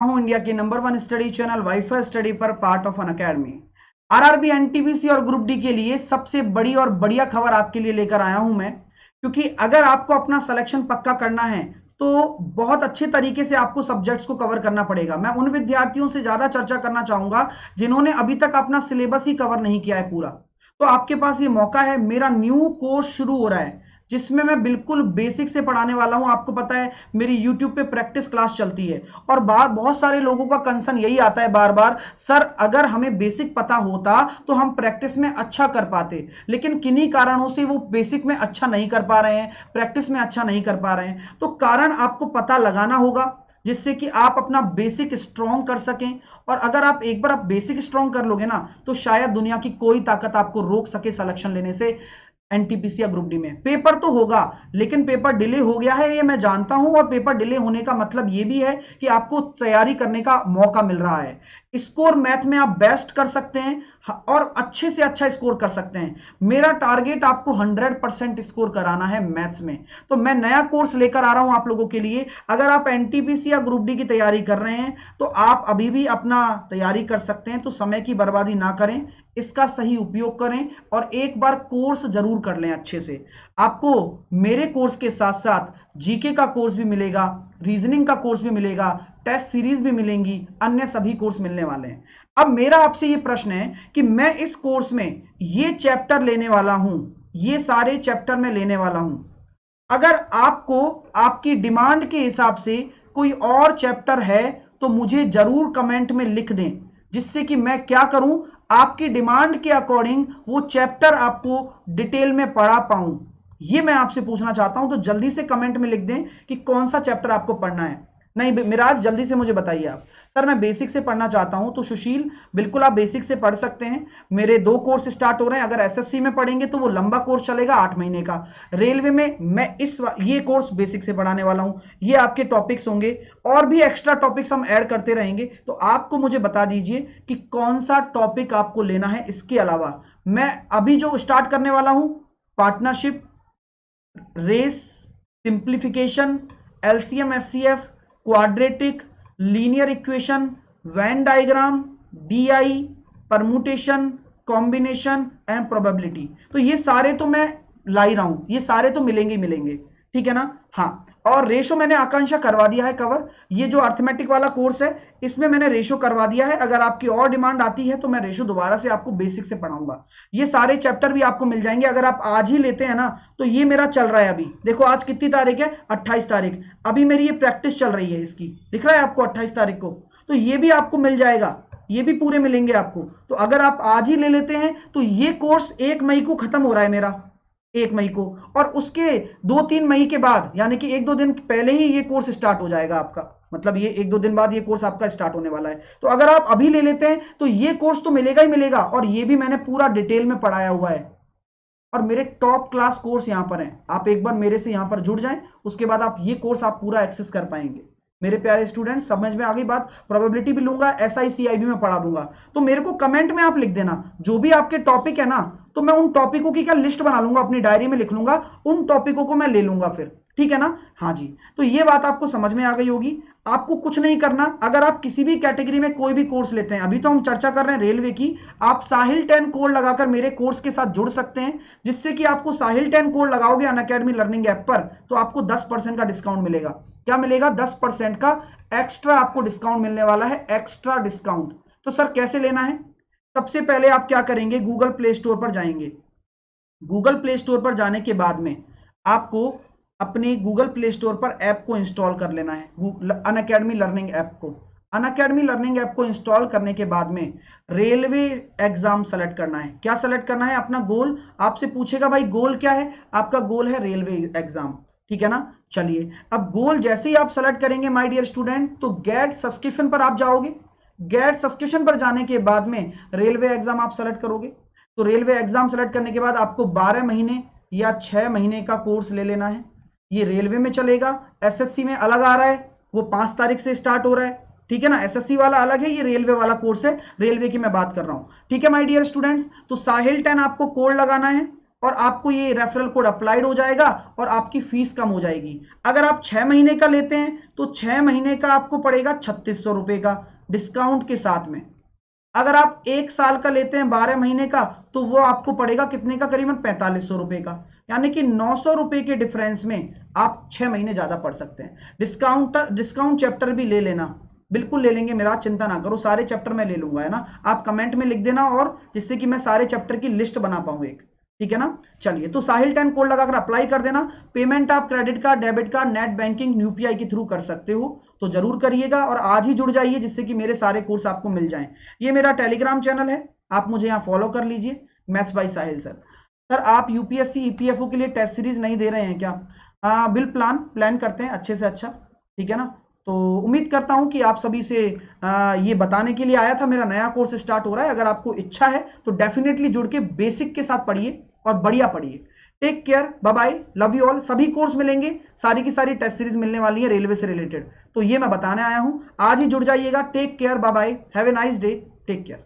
हूं इंडिया के number 1 study channel wifi study पर part of Unacademy. RRB NTPC और ग्रुप डी के लिए सबसे बड़ी और बढ़िया खबर आपके लिए लेकर आया हूं मैं, क्योंकि अगर आपको अपना सिलेक्शन पक्का करना है तो बहुत अच्छे तरीके से आपको सब्जेक्ट्स को कवर करना पड़ेगा। मैं उन विद्यार्थियों से ज्यादा चर्चा करना चाहूंगा जिन्होंने अभी तक अपना सिलेबस ही कवर नहीं किया है पूरा। तो आपके पास ये मौका है। मेरा न्यू कोर्स शुरू हो रहा है जिसमें मैं बिल्कुल बेसिक से पढ़ाने वाला हूं। आपको पता है मेरी यूट्यूब पे प्रैक्टिस क्लास चलती है और बहुत सारे लोगों का कंसर्न यही आता है बार बार, सर अगर हमें बेसिक पता होता तो हम प्रैक्टिस में अच्छा कर पाते, लेकिन किन्हीं कारणों से वो बेसिक में अच्छा नहीं कर पा रहे हैं, प्रैक्टिस में अच्छा नहीं कर पा रहे हैं। तो कारण आपको पता लगाना होगा जिससे कि आप अपना बेसिक स्ट्रॉन्ग कर सकें। और अगर आप एक बार बेसिक स्ट्रॉन्ग कर लोगे ना तो शायद दुनिया की कोई ताकत आपको रोक सके सिलेक्शन लेने से। एनटीपीसी या ग्रुप डी में पेपर तो होगा, लेकिन पेपर डिले हो गया है ये मैं जानता हूं, और पेपर डिले होने का मतलब ये भी है कि आपको तैयारी करने का मौका मिल रहा है। स्कोर मैथ में आप बेस्ट कर सकते हैं और अच्छे से अच्छा स्कोर कर सकते हैं। मेरा टारगेट आपको 100% स्कोर कराना है मैथ्स में। तो मैं नया कोर्स लेकर आ रहा हूं आप लोगों के लिए। अगर आप एनटीपीसी या ग्रुप डी की तैयारी कर रहे हैं तो आप अभी भी अपना तैयारी कर सकते हैं। तो समय की बर्बादी ना करें, इसका सही उपयोग करें और एक बार कोर्स जरूर कर लें अच्छे से। आपको मेरे कोर्स के साथ साथ जीके का कोर्स भी मिलेगा, रीजनिंग का कोर्स भी मिलेगा, टेस्ट सीरीज भी मिलेंगी, अन्य सभी कोर्स मिलने वाले हैं। अब मेरा आपसे ये प्रश्न है कि मैं इस कोर्स में ये चैप्टर लेने वाला हूं, ये सारे चैप्टर में लेने वाला हूं। अगर आपको आपकी डिमांड के हिसाब से कोई और चैप्टर है तो मुझे जरूर कमेंट में लिख दें, जिससे कि मैं क्या करूं, आपकी डिमांड के अकॉर्डिंग वो चैप्टर आपको डिटेल में पढ़ा पाऊं। ये मैं आपसे पूछना चाहता हूं। तो जल्दी से कमेंट में लिख दें कि कौन सा चैप्टर आपको पढ़ना है। नहीं मिराज, जल्दी से मुझे बताइए आप। सर मैं बेसिक से पढ़ना चाहता हूं। तो सुशील, बिल्कुल आप बेसिक से पढ़ सकते हैं। मेरे 2 कोर्स स्टार्ट हो रहे हैं। अगर एसएससी में पढ़ेंगे तो वो लंबा कोर्स चलेगा 8 महीने का। रेलवे में मैं ये कोर्स बेसिक से पढ़ाने वाला हूं। ये आपके टॉपिक्स होंगे और भी एक्स्ट्रा टॉपिक्स हम ऐड करते रहेंगे। तो आपको मुझे बता दीजिए कि कौन सा टॉपिक आपको लेना है। इसके अलावा मैं अभी जो स्टार्ट करने वाला हूं, partnership, race, simplification, LCM HCF, quadratic, linear equation, Venn diagram, DI, permutation, combination and probability. तो ये सारे तो मैं ला ही रहा हूं, ये सारे तो मिलेंगे ही मिलेंगे, ठीक है ना। हाँ, और रेशो मैंने आकांक्षा करवा दिया है कवर। ये जो अर्थमेटिक वाला कोर्स है इसमें मैंने रेशो करवा दिया है। अगर आपकी और डिमांड आती है तो मैं रेशो दोबारा से आपको बेसिक से पढ़ाऊंगा। ये सारे चैप्टर भी आपको मिल जाएंगे अगर आप आज ही लेते हैं ना। तो ये मेरा चल रहा है अभी, देखो आज कितनी तारीख है, 28 तारीख। अभी मेरी ये प्रैक्टिस चल रही है इसकी, दिख रहा है आपको 28 तारीख को। तो ये भी आपको मिल जाएगा, ये भी पूरे मिलेंगे आपको। तो अगर आप आज ही ले लेते हैं तो ये कोर्स 1 मई को खत्म हो रहा है मेरा, 1 मई को। और उसके 2-3 मई के बाद, यानी कि 1-2 दिन पहले ही ये कोर्स स्टार्ट हो जाएगा आपका। मतलब ये 1-2 दिन बाद ये कोर्स आपका स्टार्ट होने वाला है। तो अगर आप अभी ले लेते हैं तो ये कोर्स तो मिलेगा ही मिलेगा, और ये भी मैंने पूरा डिटेल में पढ़ाया हुआ है। और मेरे टॉप क्लास कोर्स यहां पर हैं। आप एक बार मेरे से यहां पर जुड़ जाएं, उसके बाद आप ये कोर्स आप पूरा एक्सेस कर पाएंगे। मेरे प्यारे स्टूडेंट, समझ में आ गई बात। प्रोबेबिलिटी भी लूंगा, एसआईसीआई भी मैं पढ़ा दूंगा। तो मेरे को कमेंट में आप लिख देना जो भी आपके टॉपिक है ना, तो मैं उन टॉपिकों की क्या लिस्ट बना लूंगा, अपनी डायरी में लिख लूंगा, उन टॉपिकों को मैं ले लूंगा फिर, ठीक है ना। हाँ जी, तो ये बात आपको समझ में आ गई होगी। आपको कुछ नहीं करना। अगर आप किसी भी कैटेगरी में कोई भी कोर्स लेते हैं, अभी तो हम चर्चा कर रहे हैं रेलवे की, आप साहिल 10 कोड लगाकर मेरे कोर्स के साथ जुड़ सकते हैं, जिससे कि आपको साहिल 10 कोड लगाओगे अनअकैडमी लर्निंग ऐप पर तो आपको 10% का डिस्काउंट मिलेगा। क्या मिलेगा? 10% का एक्स्ट्रा आपको डिस्काउंट मिलने वाला है, एक्स्ट्रा डिस्काउंट। तो सर कैसे लेना है? सबसे पहले आप क्या करेंगे, गूगल प्ले स्टोर पर जाएंगे। गूगल प्ले स्टोर पर जाने के बाद में आपको अपने गूगल प्ले स्टोर पर ऐप को इंस्टॉल कर लेना है, अनअकैडमी लर्निंग ऐप को। अनअकैडमी लर्निंग ऐप को इंस्टॉल करने के बाद में रेलवे एग्जाम सेलेक्ट करना है। क्या सेलेक्ट करना है? अपना गोल। आपसे पूछेगा भाई गोल क्या है, आपका गोल है रेलवे एग्जाम, ठीक है ना। चलिए, अब गोल जैसे ही आप सेलेक्ट करेंगे माय डियर स्टूडेंट, तो गेट सब्सक्रिप्शन पर आप जाओगे। गेट सब्सक्रिप्शन पर जाने के बाद में रेलवे एग्जाम आप सेलेक्ट करोगे। तो रेलवे एग्जाम सेलेक्ट करने के बाद आपको 12 महीने या 6 महीने का कोर्स ले लेना है। ये रेलवे में चलेगा, एसएससी में अलग आ रहा है, वो 5 तारीख से स्टार्ट हो रहा है, ठीक है ना। एसएससी वाला अलग है, ये रेलवे वाला कोर्स है, रेलवे की मैं बात कर रहा हूं, ठीक है माय डियर स्टूडेंट्स। तो साहिल 10 आपको कोड लगाना है और आपको ये रेफरल कोड अप्लाइड हो जाएगा और आपकी फीस कम हो जाएगी। अगर आप 6 महीने का लेते हैं तो 6 महीने का आपको पड़ेगा 3600 रुपए का डिस्काउंट के साथ में। अगर आप 1 साल का लेते हैं 12 महीने का, तो वो आपको पड़ेगा कितने का, करीबन 4500 रुपए का। यानी कि 900 रुपए के डिफरेंस में आप 6 महीने ज्यादा पढ़ सकते हैं। डिस्काउंट चैप्टर भी ले लेना, बिल्कुल ले लेंगे मेरा, चिंता ना करो, सारे चैप्टर मैं ले लूंगा, है ना। आप कमेंट में लिख देना, और जिससे कि मैं सारे चैप्टर की लिस्ट बना पाऊं एक, ठीक है ना। चलिए, तो साहिल 10 कोड लगाकर अप्लाई कर देना। पेमेंट आप credit card, debit card, net banking, UPI के थ्रू कर सकते हो, तो जरूर करिएगा और आज ही जुड़ जाइए, जिससे कि मेरे सारे कोर्स आपको मिल जाएं। ये मेरा टेलीग्राम चैनल है, आप मुझे यहाँ फॉलो कर लीजिए, maths by Sahil sir. Sir आप यूपीएससी ईपीएफओ के लिए टेस्ट सीरीज नहीं दे रहे हैं क्या? बिल प्लान करते हैं अच्छे से अच्छा, ठीक है ना। तो उम्मीद करता हूं कि आप सभी से ये बताने के लिए आया था, मेरा नया कोर्स स्टार्ट हो रहा है। अगर आपको इच्छा है तो डेफिनेटली जुड़ के बेसिक के साथ पढ़िए और बढ़िया पढ़िए। Take care, bye bye, love you all. सभी कोर्स मिलेंगे, सारी की सारी टेस्ट सीरीज मिलने वाली है रेलवे से रिलेटेड, तो ये मैं बताने आया हूं। आज ही जुड़ जाइएगा। Take care, bye bye, have a nice day, take care.